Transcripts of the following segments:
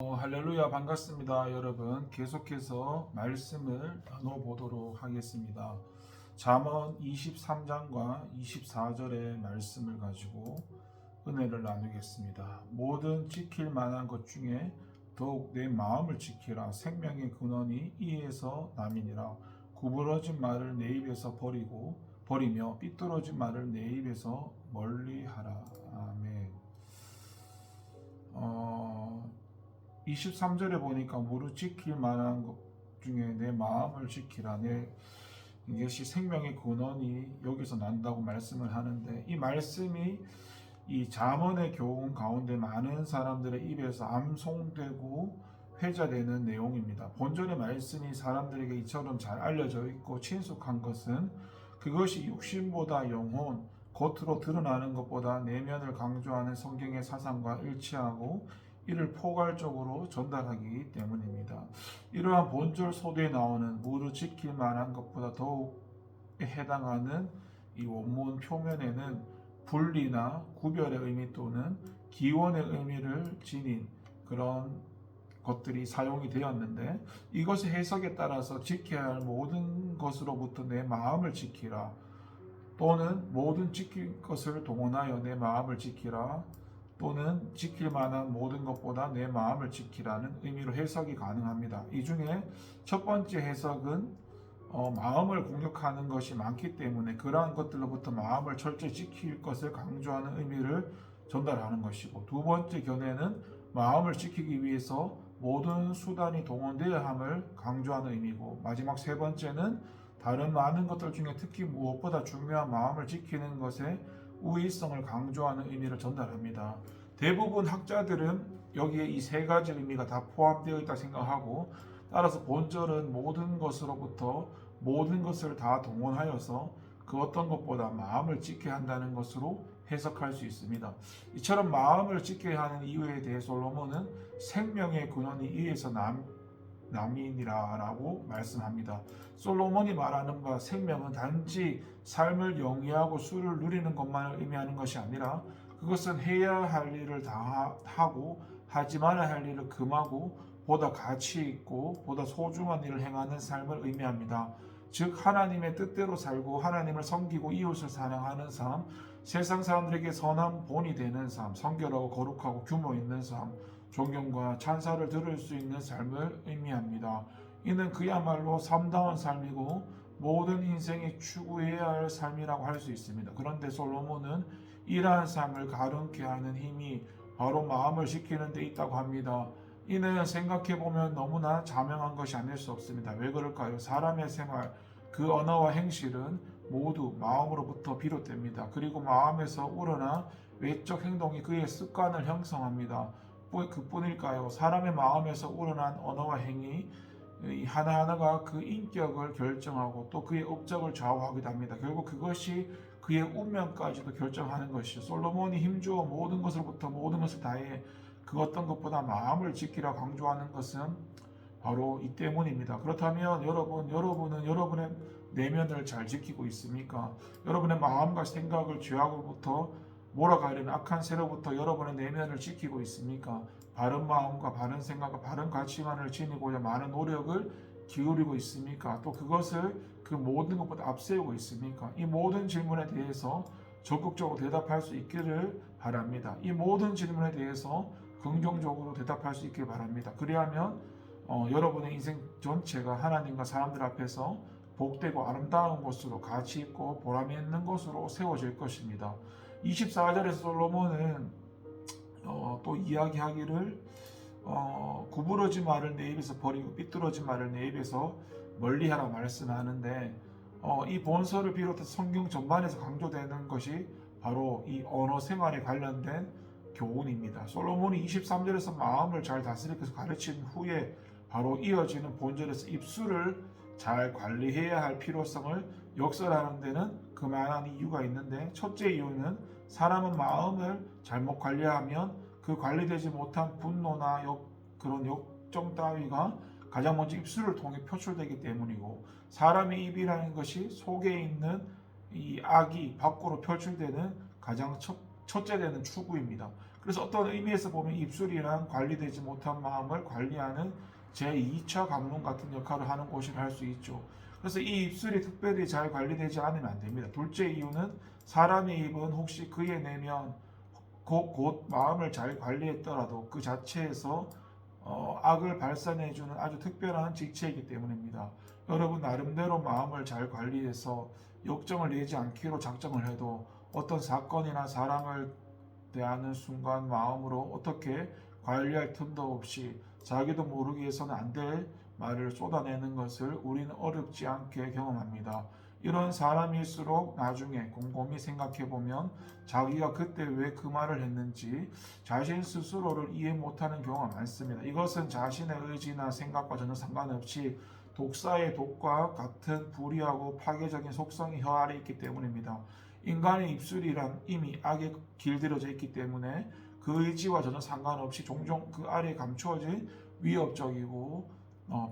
할렐루야 반갑습니다. 여러분 계속해서 말씀을 나눠보도록 하겠습니다. 잠언 23장과 24절의 말씀을 가지고 은혜를 나누겠습니다. 모든 지킬 만한 것 중에 더욱 내 마음을 지키라. 생명의 근원이 이에서 남이니라. 구부러진 말을 내 입에서 버리며 삐뚤어진 말을 내 입에서 멀리하라. 아멘. 23절에 보니까 무릇 지킬 만한 것 중에 내 마음을 지키라. 이것이 생명의 근원이 여기서 난다고 말씀을 하는데, 이 말씀이 이 잠언의 교훈 가운데 많은 사람들의 입에서 암송되고 회자되는 내용입니다. 본전의 말씀이 사람들에게 이처럼 잘 알려져 있고 친숙한 것은 그것이 육신보다 영혼, 겉으로 드러나는 것보다 내면을 강조하는 성경의 사상과 일치하고 이를 포괄적으로 전달하기 때문입니다. 이러한 본절 소대에 나오는 무릇 지킬 만한 것보다 더욱 해당하는 이 원문 표면에는 분리나 구별의 의미 또는 기원의 의미를 지닌 그런 것들이 사용이 되었는데, 이것의 해석에 따라서 지켜야 할 모든 것으로부터 내 마음을 지키라, 또는 모든 지킬 것을 동원하여 내 마음을 지키라, 또는 지킬 만한 모든 것보다 내 마음을 지키라는 의미로 해석이 가능합니다. 이 중에 첫 번째 해석은 마음을 공격하는 것이 많기 때문에 그러한 것들로부터 마음을 철저히 지킬 것을 강조하는 의미를 전달하는 것이고, 두 번째 견해는 마음을 지키기 위해서 모든 수단이 동원되어야 함을 강조하는 의미고, 마지막 세 번째는 다른 많은 것들 중에 특히 무엇보다 중요한 마음을 지키는 것에 우위성을 강조하는 의미를 전달합니다. 대부분 학자들은 여기에 이 세 가지 의미가 다 포함되어 있다 생각하고, 따라서 본절은 모든 것으로부터 모든 것을 다 동원하여서 그 어떤 것보다 마음을 지켜야 한다는 것으로 해석할 수 있습니다. 이처럼 마음을 지켜야 하는 이유에 대해 솔로몬은 생명의 근원이 이에서 남이니라라고 말씀합니다. 솔로몬이 말하는 바 생명은 단지 삶을 영위하고 수를 누리는 것만을 의미하는 것이 아니라, 그것은 해야 할 일을 다 하고 하지 말아야 할 일을 금하고 보다 가치 있고 보다 소중한 일을 행하는 삶을 의미합니다. 즉 하나님의 뜻대로 살고 하나님을 섬기고 이웃을 사랑하는 삶, 세상 사람들에게 선한 본이 되는 삶, 성결하고 거룩하고 규모 있는 삶, 존경과 찬사를 들을 수 있는 삶을 의미합니다. 이는 그야말로 삶다운 삶이고 모든 인생이 추구해야 할 삶이라고 할 수 있습니다. 그런데 솔로몬은 이러한 삶을 가름케 하는 힘이 바로 마음을 지키는 데 있다고 합니다. 이는 생각해보면 너무나 자명한 것이 아닐 수 없습니다. 왜 그럴까요? 사람의 생활, 그 언어와 행실은 모두 마음으로부터 비롯됩니다. 그리고 마음에서 우러나 외적 행동이 그의 습관을 형성합니다. 그뿐일까요? 사람의 마음에서 우러난 언어와 행위 하나하나가 그 인격을 결정하고 또 그의 업적을 좌우하기도 합니다. 결국 그것이 그의 운명까지도 결정하는 것이죠. 솔로몬이 힘주어 모든 것으로부터 모든 것을 다해 그 어떤 것보다 마음을 지키라 강조하는 것은 바로 이 때문입니다. 그렇다면 여러분은 여러분의 내면을 잘 지키고 있습니까? 여러분의 마음과 생각을 죄악으로부터 몰아가려는 악한 새로부터 여러분의 내면을 지키고 있습니까? 바른 마음과 바른 생각과 바른 가치관을 지니고자 많은 노력을 기울이고 있습니까? 또 그것을 그 모든 것보다 앞세우고 있습니까? 이 모든 질문에 대해서 적극적으로 대답할 수 있기를 바랍니다. 이 모든 질문에 대해서 긍정적으로 대답할 수 있기를 바랍니다. 그리하면 여러분의 인생 전체가 하나님과 사람들 앞에서 복되고 아름다운 것으로, 가치 있고 보람 있는 것으로 세워질 것입니다. 24절에서 솔로몬은 또 이야기하기를 구부러진 말을 내 입에서 버리고 삐뚤어진 말을 내 입에서 멀리하라 말씀하는데, 이 본서를 비롯해서 성경 전반에서 강조되는 것이 바로 이 언어 생활에 관련된 교훈입니다. 솔로몬이 23절에서 마음을 잘 다스리기 위해서 가르친 후에 바로 이어지는 본절에서 입술을 잘 관리해야 할 필요성을 역설하는 데는 그만한 이유가 있는데, 첫째 이유는 사람은 마음을 잘못 관리하면 그 관리되지 못한 분노나 그런 욕정 따위가 가장 먼저 입술을 통해 표출되기 때문이고, 사람의 입이라는 것이 속에 있는 이 악이 밖으로 표출되는 가장 첫째 되는 추구입니다. 그래서 어떤 의미에서 보면 입술이란 관리되지 못한 마음을 관리하는 제2차 관문 같은 역할을 하는 곳이라 할 수 있죠. 그래서 이 입술이 특별히 잘 관리되지 않으면 안 됩니다. 둘째 이유는 사람의 입은 혹시 그의 내면 곧 마음을 잘 관리했더라도 그 자체에서 악을 발산해주는 아주 특별한 직체이기 때문입니다. 여러분 나름대로 마음을 잘 관리해서 역정을 내지 않기로 작정을 해도 어떤 사건이나 사람을 대하는 순간 마음으로 어떻게 관리할 틈도 없이 자기도 모르게 해서는 안 될 말을 쏟아내는 것을 우리는 어렵지 않게 경험합니다. 이런 사람일수록 나중에 곰곰이 생각해보면 자기가 그때 왜 그 말을 했는지 자신 스스로를 이해 못하는 경우가 많습니다. 이것은 자신의 의지나 생각과 전혀 상관없이 독사의 독과 같은 불의하고 파괴적인 속성이 혀 아래 있기 때문입니다. 인간의 입술이란 이미 악에 길들여져 있기 때문에 그 의지와 전혀 상관없이 종종 그 아래에 감추어진 위협적이고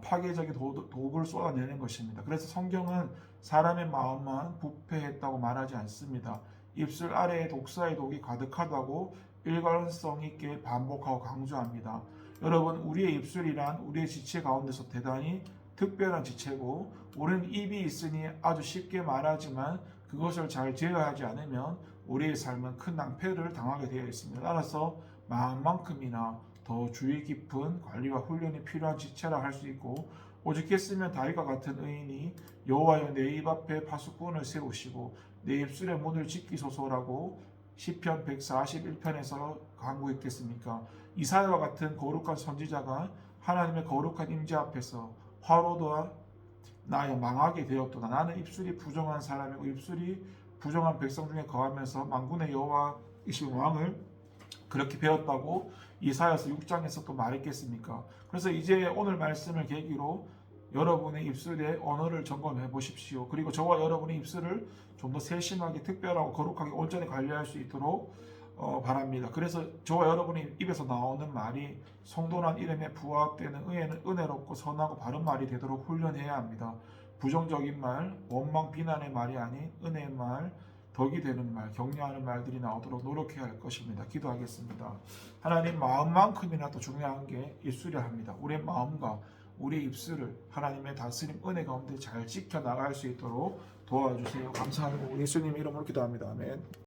파괴적인 독을 쏟아내는 것입니다. 그래서 성경은 사람의 마음만 부패했다고 말하지 않습니다. 입술 아래에 독사의 독이 가득하다고 일관성 있게 반복하고 강조합니다. 여러분, 우리의 입술이란 우리의 지체 가운데서 대단히 특별한 지체고 우리는 입이 있으니 아주 쉽게 말하지만 그것을 잘 제어하지 않으면 우리의 삶은 큰 낭패를 당하게 되어 있습니다. 따라서 마음만큼이나 더 주의 깊은 관리와 훈련이 필요한 지체라 할 수 있고 오죽했으면 다윗과 같은 의인이 여호와여 내 입 앞에 파수꾼을 세우시고 내 입술의 문을 지키소서라고 시편 141편에서 간구했겠습니까? 이사야와 같은 거룩한 선지자가 하나님의 거룩한 임재 앞에서 화로도와 나여 망하게 되었도다. 나는 입술이 부정한 사람이고 입술이 부정한 백성 중에 거하면서 만군의 여호와이신 왕을 그렇게 배웠다고 이사야서 6장에서 또 말했겠습니까? 그래서 이제 오늘 말씀을 계기로 여러분의 입술의 언어를 점검해 보십시오. 그리고 저와 여러분의 입술을 좀 더 세심하게 특별하고 거룩하게 온전히 관리할 수 있도록 바랍니다. 그래서 저와 여러분의 입에서 나오는 말이 성도란 이름에 부합되는 은혜롭고 선하고 바른 말이 되도록 훈련해야 합니다. 부정적인 말, 원망 비난의 말이 아닌 은혜의 말, 덕이 되는 말, 격려하는 말들이 나오도록 노력해야 할 것입니다. 기도하겠습니다. 하나님, 마음만큼이나 또 중요한 게 입술이라 합니다. 우리의 마음과 우리의 입술을 하나님의 다스림 은혜 가운데 잘 지켜나갈 수 있도록 도와주세요. 감사하고 예수님 이름으로 기도합니다. 아멘.